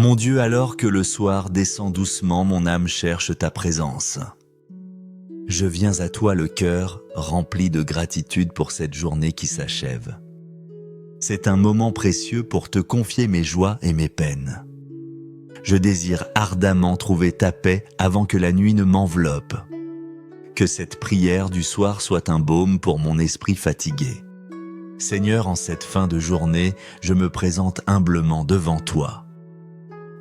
Mon Dieu, alors que le soir descend doucement, mon âme cherche ta présence. Je viens à toi le cœur rempli de gratitude pour cette journée qui s'achève. C'est un moment précieux pour te confier mes joies et mes peines. Je désire ardemment trouver ta paix avant que la nuit ne m'enveloppe. Que cette prière du soir soit un baume pour mon esprit fatigué. Seigneur, en cette fin de journée, je me présente humblement devant toi.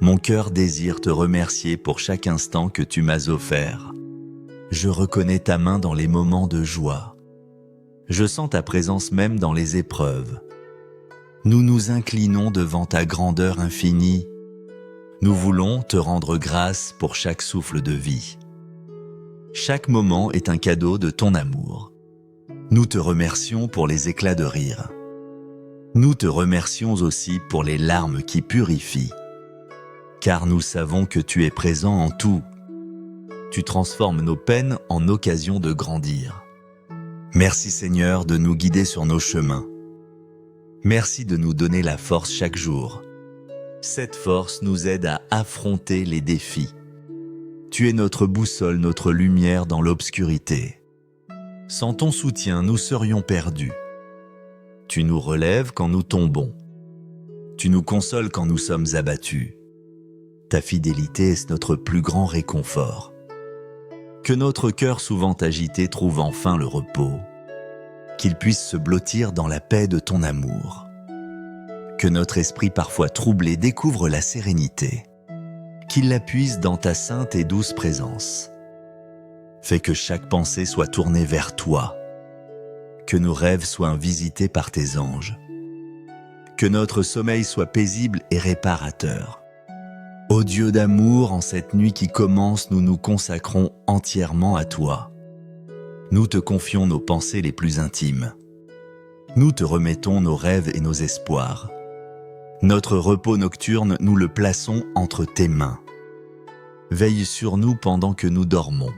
Mon cœur désire te remercier pour chaque instant que tu m'as offert. Je reconnais ta main dans les moments de joie. Je sens ta présence même dans les épreuves. Nous nous inclinons devant ta grandeur infinie. Nous voulons te rendre grâce pour chaque souffle de vie. Chaque moment est un cadeau de ton amour. Nous te remercions pour les éclats de rire. Nous te remercions aussi pour les larmes qui purifient. Car nous savons que tu es présent en tout. Tu transformes nos peines en occasion de grandir. Merci Seigneur de nous guider sur nos chemins. Merci de nous donner la force chaque jour. Cette force nous aide à affronter les défis. Tu es notre boussole, notre lumière dans l'obscurité. Sans ton soutien, nous serions perdus. Tu nous relèves quand nous tombons. Tu nous consoles quand nous sommes abattus. Ta fidélité est notre plus grand réconfort. Que notre cœur souvent agité trouve enfin le repos. Qu'il puisse se blottir dans la paix de ton amour. Que notre esprit parfois troublé découvre la sérénité. Qu'il la puise dans ta sainte et douce présence. Fais que chaque pensée soit tournée vers toi. Que nos rêves soient visités par tes anges. Que notre sommeil soit paisible et réparateur. Ô Dieu d'amour, en cette nuit qui commence, nous nous consacrons entièrement à toi. Nous te confions nos pensées les plus intimes. Nous te remettons nos rêves et nos espoirs. Notre repos nocturne, nous le plaçons entre tes mains. Veille sur nous pendant que nous dormons.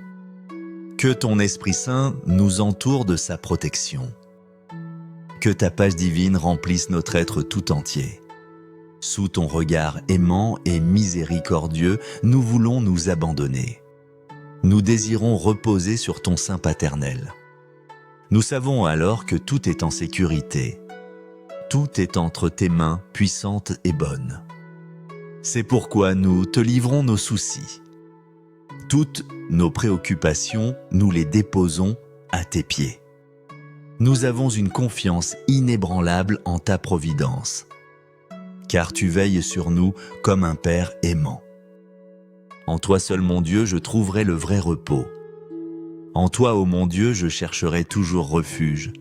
Que ton Esprit Saint nous entoure de sa protection. Que ta page divine remplisse notre être tout entier. Sous ton regard aimant et miséricordieux, nous voulons nous abandonner. Nous désirons reposer sur ton sein paternel. Nous savons alors que tout est en sécurité. Tout est entre tes mains puissantes et bonnes. C'est pourquoi nous te livrons nos soucis. Toutes nos préoccupations, nous les déposons à tes pieds. Nous avons une confiance inébranlable en ta providence, car tu veilles sur nous comme un Père aimant. En toi seul, mon Dieu, je trouverai le vrai repos. En toi, ô mon Dieu, je chercherai toujours refuge.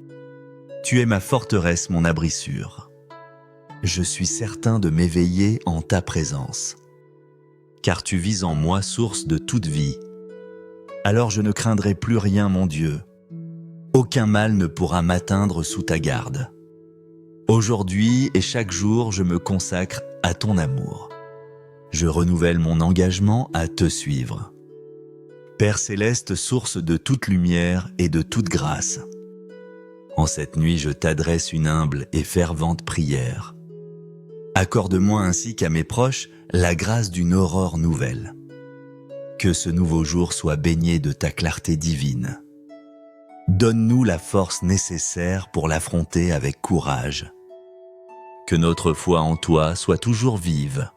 Tu es ma forteresse, mon abri sûr. Je suis certain de m'éveiller en ta présence, car tu vis en moi source de toute vie. Alors je ne craindrai plus rien, mon Dieu. Aucun mal ne pourra m'atteindre sous ta garde. Aujourd'hui et chaque jour, je me consacre à ton amour. Je renouvelle mon engagement à te suivre. Père céleste, source de toute lumière et de toute grâce, en cette nuit, je t'adresse une humble et fervente prière. Accorde-moi ainsi qu'à mes proches la grâce d'une aurore nouvelle. Que ce nouveau jour soit baigné de ta clarté divine. Donne-nous la force nécessaire pour l'affronter avec courage. Que notre foi en toi soit toujours vive.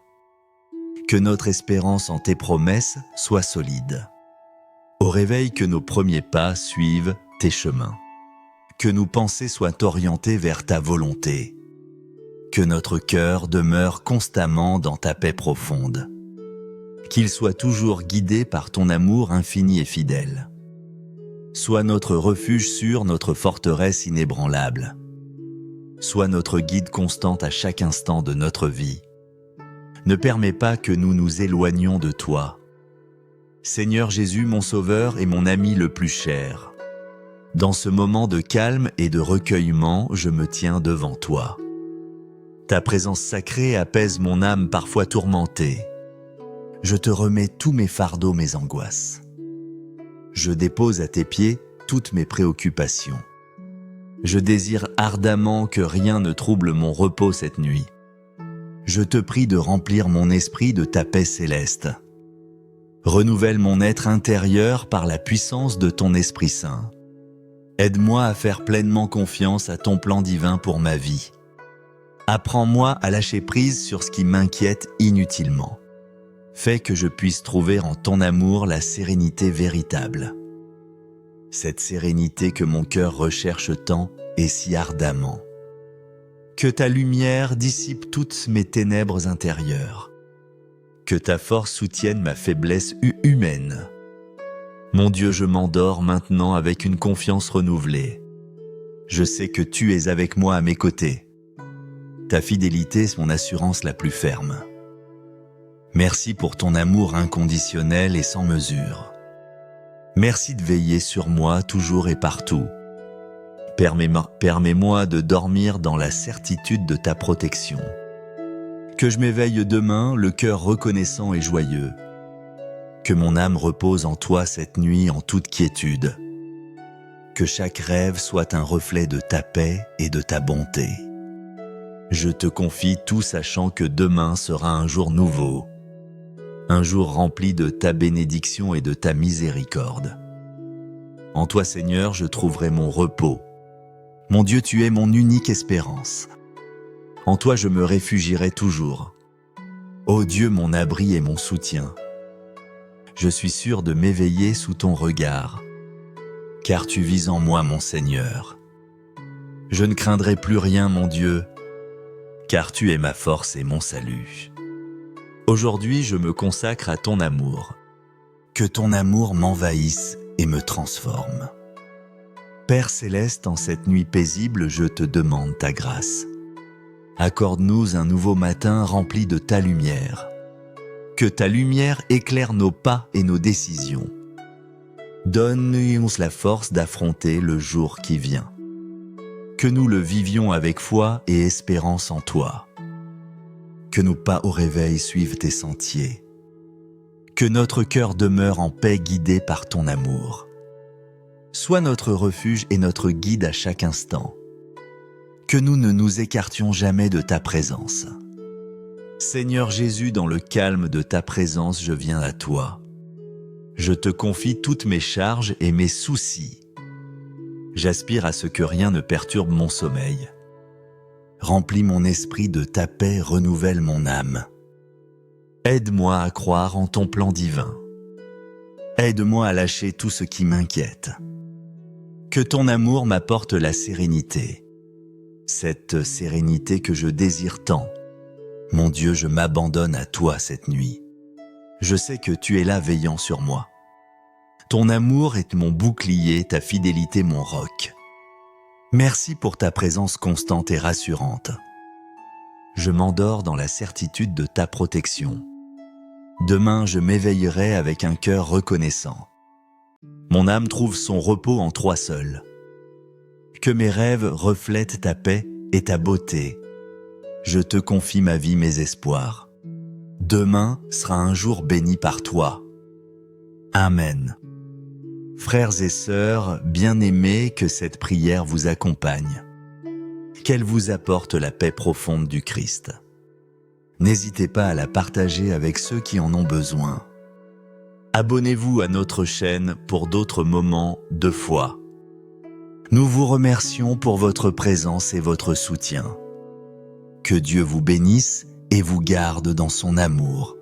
Que notre espérance en tes promesses soit solide. Au réveil, que nos premiers pas suivent tes chemins. Que nos pensées soient orientées vers ta volonté. Que notre cœur demeure constamment dans ta paix profonde. Qu'il soit toujours guidé par ton amour infini et fidèle. Sois notre refuge sûr, notre forteresse inébranlable. Sois notre guide constant à chaque instant de notre vie. Ne permets pas que nous nous éloignions de toi. Seigneur Jésus, mon Sauveur et mon ami le plus cher, dans ce moment de calme et de recueillement, je me tiens devant toi. Ta présence sacrée apaise mon âme parfois tourmentée. Je te remets tous mes fardeaux, mes angoisses. Je dépose à tes pieds toutes mes préoccupations. Je désire ardemment que rien ne trouble mon repos cette nuit. Je te prie de remplir mon esprit de ta paix céleste. Renouvelle mon être intérieur par la puissance de ton Esprit Saint. Aide-moi à faire pleinement confiance à ton plan divin pour ma vie. Apprends-moi à lâcher prise sur ce qui m'inquiète inutilement. Fais que je puisse trouver en ton amour la sérénité véritable. Cette sérénité que mon cœur recherche tant et si ardemment. Que ta lumière dissipe toutes mes ténèbres intérieures. Que ta force soutienne ma faiblesse humaine. Mon Dieu, je m'endors maintenant avec une confiance renouvelée. Je sais que tu es avec moi à mes côtés. Ta fidélité est mon assurance la plus ferme. Merci pour ton amour inconditionnel et sans mesure. Merci de veiller sur moi toujours et partout. Permets-moi de dormir dans la certitude de ta protection. Que je m'éveille demain, le cœur reconnaissant et joyeux. Que mon âme repose en toi cette nuit en toute quiétude. Que chaque rêve soit un reflet de ta paix et de ta bonté. Je te confie tout sachant que demain sera un jour nouveau. Un jour rempli de ta bénédiction et de ta miséricorde. En toi, Seigneur, je trouverai mon repos. Mon Dieu, tu es mon unique espérance. En toi, je me réfugierai toujours. Ô Dieu, mon abri et mon soutien. Je suis sûr de m'éveiller sous ton regard, car tu vis en moi, mon Seigneur. Je ne craindrai plus rien, mon Dieu, car tu es ma force et mon salut. Aujourd'hui, je me consacre à ton amour. Que ton amour m'envahisse et me transforme. Père céleste, en cette nuit paisible, je te demande ta grâce. Accorde-nous un nouveau matin rempli de ta lumière. Que ta lumière éclaire nos pas et nos décisions. Donne-nous la force d'affronter le jour qui vient. Que nous le vivions avec foi et espérance en toi. Que nos pas au réveil suivent tes sentiers. Que notre cœur demeure en paix guidé par ton amour. Sois notre refuge et notre guide à chaque instant. Que nous ne nous écartions jamais de ta présence. Seigneur Jésus, dans le calme de ta présence, je viens à toi. Je te confie toutes mes charges et mes soucis. J'aspire à ce que rien ne perturbe mon sommeil. Remplis mon esprit de ta paix, renouvelle mon âme. Aide-moi à croire en ton plan divin. Aide-moi à lâcher tout ce qui m'inquiète. Que ton amour m'apporte la sérénité. Cette sérénité que je désire tant. Mon Dieu, je m'abandonne à toi cette nuit. Je sais que tu es là veillant sur moi. Ton amour est mon bouclier, ta fidélité mon roc. Merci pour ta présence constante et rassurante. Je m'endors dans la certitude de ta protection. Demain, je m'éveillerai avec un cœur reconnaissant. Mon âme trouve son repos en toi seul. Que mes rêves reflètent ta paix et ta beauté. Je te confie ma vie, mes espoirs. Demain sera un jour béni par toi. Amen. Frères et sœurs, bien-aimés, que cette prière vous accompagne. Qu'elle vous apporte la paix profonde du Christ. N'hésitez pas à la partager avec ceux qui en ont besoin. Abonnez-vous à notre chaîne pour d'autres moments de foi. Nous vous remercions pour votre présence et votre soutien. Que Dieu vous bénisse et vous garde dans son amour.